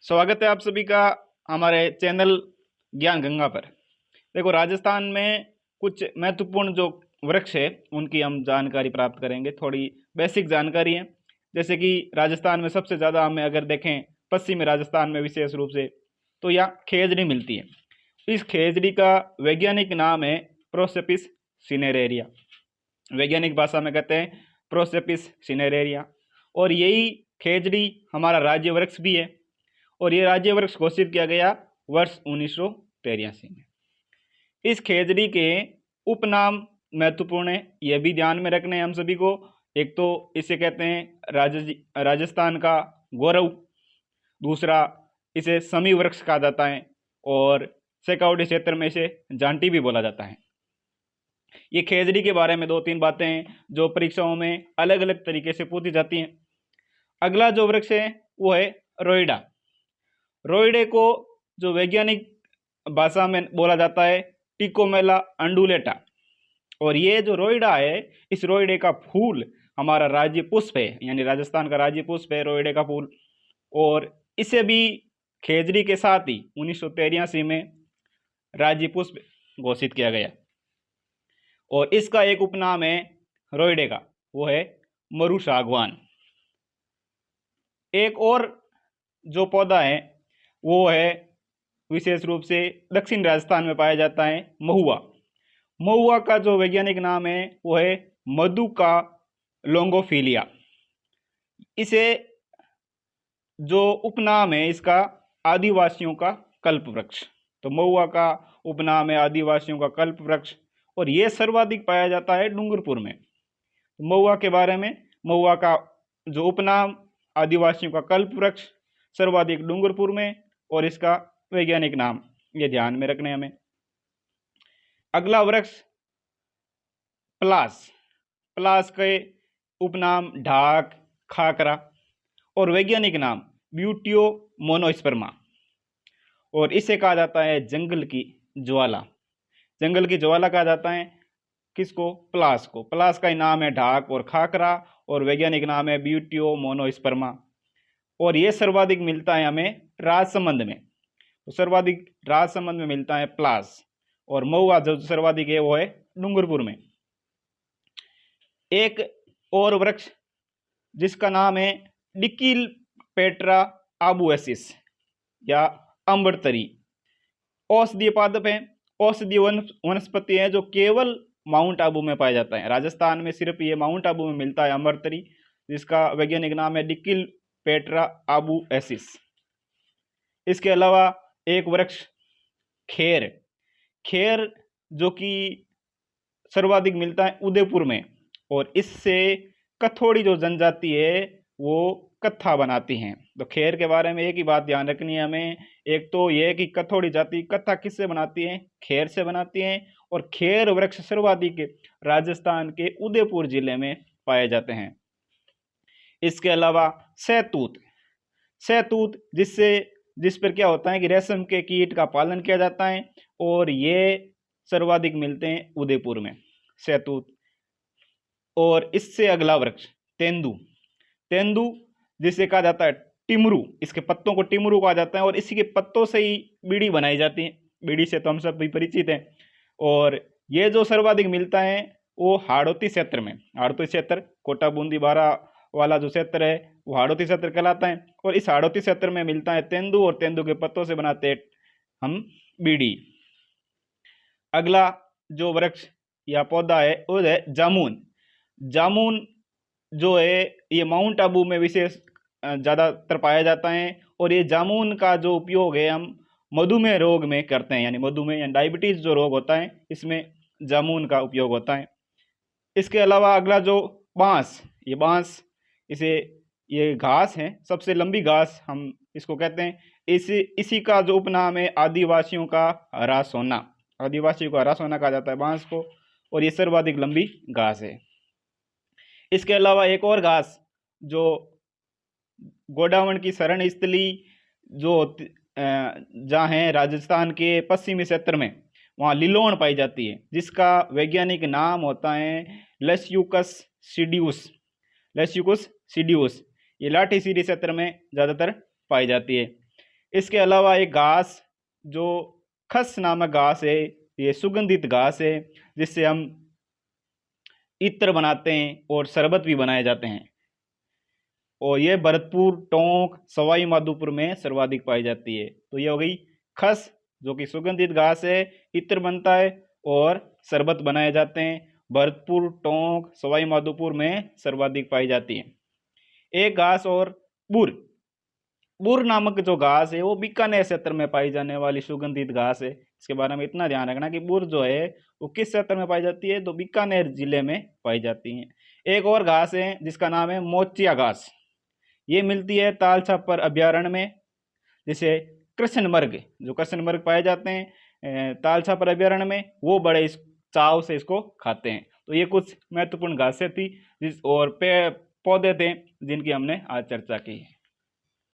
स्वागत है आप सभी का हमारे चैनल ज्ञान गंगा पर। देखो, राजस्थान में कुछ महत्वपूर्ण जो वृक्ष है उनकी हम जानकारी प्राप्त करेंगे। थोड़ी बेसिक जानकारी है, जैसे कि राजस्थान में सबसे ज़्यादा हमें अगर देखें पश्चिमी राजस्थान में विशेष रूप से, तो यहाँ खेजड़ी मिलती है। इस खेजड़ी का वैज्ञानिक नाम है प्रोसेपिस सिनेरेरिया। वैज्ञानिक भाषा में कहते हैं प्रोसेपिस सिनेरेरिया। और यही खेजड़ी हमारा राज्य वृक्ष भी है, और ये राज्य वृक्ष घोषित किया गया वर्ष 1983 में। इस खेजड़ी के उपनाम महत्वपूर्ण है, यह भी ध्यान में रखने हैं हम सभी को। एक तो इसे कहते हैं राजस्थान का गौरव, दूसरा इसे समी वृक्ष कहा जाता है, और शेखावटी क्षेत्र में इसे जांटी भी बोला जाता है। ये खेजड़ी के बारे में दो तीन बातें हैं जो परीक्षाओं में अलग अलग तरीके से पूछी जाती हैं। अगला जो वृक्ष है वो है रोइडा। रोइडे को जो वैज्ञानिक भाषा में बोला जाता है टिकोमेला अंडुलेटा। और ये जो रोइडा है, इस रोइडे का फूल हमारा राज्य पुष्प है, यानी राजस्थान का राज्य पुष्प है रोइडे का फूल। और इसे भी खेजड़ी के साथ ही 1983 में राज्य पुष्प घोषित किया गया। और इसका एक उपनाम है रोइडे का, वो है मरु सागवान। एक और जो पौधा है वो है विशेष रूप से दक्षिण राजस्थान में पाया जाता है महुआ। महुआ का जो वैज्ञानिक नाम है वो है मधुका लोंगोफिलिया। इसे जो उपनाम है इसका आदिवासियों का कल्प वृक्ष। तो महुआ का उपनाम है आदिवासियों का कल्प वृक्ष, और ये सर्वाधिक पाया जाता है डूंगरपुर में। महुआ के बारे में, महुआ का जो उपनाम आदिवासियों का कल्प वृक्ष, सर्वाधिक डूंगरपुर में, और इसका वैज्ञानिक नाम ये ध्यान में रखने हमें। अगला वृक्ष पलास। पलास के उपनाम ढाक, खाकरा, और वैज्ञानिक नाम ब्यूटियो मोनोस्पर्मा। और इसे कहा जाता है जंगल की ज्वाला। जंगल की ज्वाला कहा जाता है किसको? पलास को। पलास का ही नाम है ढाक और खाकरा, और वैज्ञानिक नाम है ब्यूटियो मोनोस्पर्मा। और ये सर्वाधिक मिलता है हमें राजसमंद में। तो सर्वाधिक राजसमंद में मिलता है पलास, और महुआ जो सर्वाधिक है वो है डूंगरपुर में। एक और वृक्ष जिसका नाम है डिकिल पेट्रा आबुएसिस या अम्बरतरी, औषधीय पादप है, औषधीय वनस्पति है जो केवल माउंट आबू में पाया जाता है। राजस्थान में सिर्फ ये माउंट आबू में मिलता है अम्बरतरी, जिसका वैज्ञानिक नाम है डिकिल पेट्रा आबुएसिस। इसके अलावा एक वृक्ष खेर। खेर जो कि सर्वाधिक मिलता है उदयपुर में, और इससे कथोड़ी जो जनजाति है वो कत्था बनाती हैं। तो खेर के बारे में एक ही बात ध्यान रखनी है हमें, एक तो यह कि कथोड़ी जाति कत्था किससे बनाती है? खेर से बनाती हैं। और खेर वृक्ष सर्वाधिक राजस्थान के उदयपुर जिले में पाए जाते हैं। इसके अलावा सहतूत। सहतूत जिस पर क्या होता है कि रेशम के कीट का पालन किया जाता है, और ये सर्वाधिक मिलते हैं उदयपुर में, सहतूत। और इससे अगला वृक्ष तेंदू। तेंदू जिसे कहा जाता है टिमरू, इसके पत्तों को टिमरू कहा जाता है, और इसी के पत्तों से ही बीड़ी बनाई जाती है। बीड़ी से तो हम सब भी परिचित हैं। और ये जो सर्वाधिक मिलता है वो हाड़ौती क्षेत्र में, हाड़ौती क्षेत्र कोटा बूंदी बारा वाला जो क्षेत्र है वो हाड़ौती क्षेत्र कहलाता है। और इस हाड़ौती क्षेत्र में मिलता है तेंदू, और तेंदू के पत्तों से बनाते हैं हम बीड़ी। अगला जो वृक्ष या पौधा है वो है जामुन। जामुन जो है ये माउंट आबू में विशेष ज़्यादातर पाया जाता है, और ये जामुन का जो उपयोग है हम मधुमेह रोग में करते हैं, यानी मधुमेह या डायबिटीज़ जो रोग होता है इसमें जामुन का उपयोग होता है। इसके अलावा अगला जो बांस, ये बांस ये घास है, सबसे लंबी घास हम इसको कहते हैं। इसी का जो उपनाम है आदिवासियों का हरा सोना। आदिवासियों को हरा सोना कहा जाता है बांस को, और ये सर्वाधिक लंबी घास है। इसके अलावा एक और घास जो गोडावण की शरण स्थली जो जहाँ है राजस्थान के पश्चिमी क्षेत्र में, वहाँ लिलोन पाई जाती है, जिसका वैज्ञानिक नाम होता है लस्यूकस सीडियस। लस्यूकस सीडियस ये लाठी सीरी क्षेत्र में ज़्यादातर पाई जाती है। इसके अलावा एक घास जो खस नामक घास है, ये सुगंधित घास है जिससे हम इत्र बनाते हैं और शरबत भी बनाए जाते हैं। और ये भरतपुर, टोंक, सवाई माधोपुर में सर्वाधिक पाई जाती है। तो ये हो गई खस, जो कि सुगंधित घास है, इत्र बनता है और शरबत बनाए जाते हैं। भरतपुर, टोंक, सवाई माधोपुर में सर्वाधिक पाई जाती है। एक घास और बुर। बुर नामक जो घास है वो बीकानेर क्षेत्र में पाई जाने वाली सुगंधित घास है। इसके बारे में इतना ध्यान रखना कि बुर जो है वो किस क्षेत्र में पाई जाती है, तो बीकानेर जिले में पाई जाती है। एक और घास है जिसका नाम है मोचिया घास। ये मिलती है तालछापर अभ्यारण्य में। जैसे कृष्णमृग, जो कृष्णमृग पाए जाते हैं तालछापर अभ्यारण्य में, वो बड़े इस चाव से इसको खाते हैं। तो ये कुछ महत्वपूर्ण घासें थी और पौधे थे जिनकी हमने आज चर्चा की है।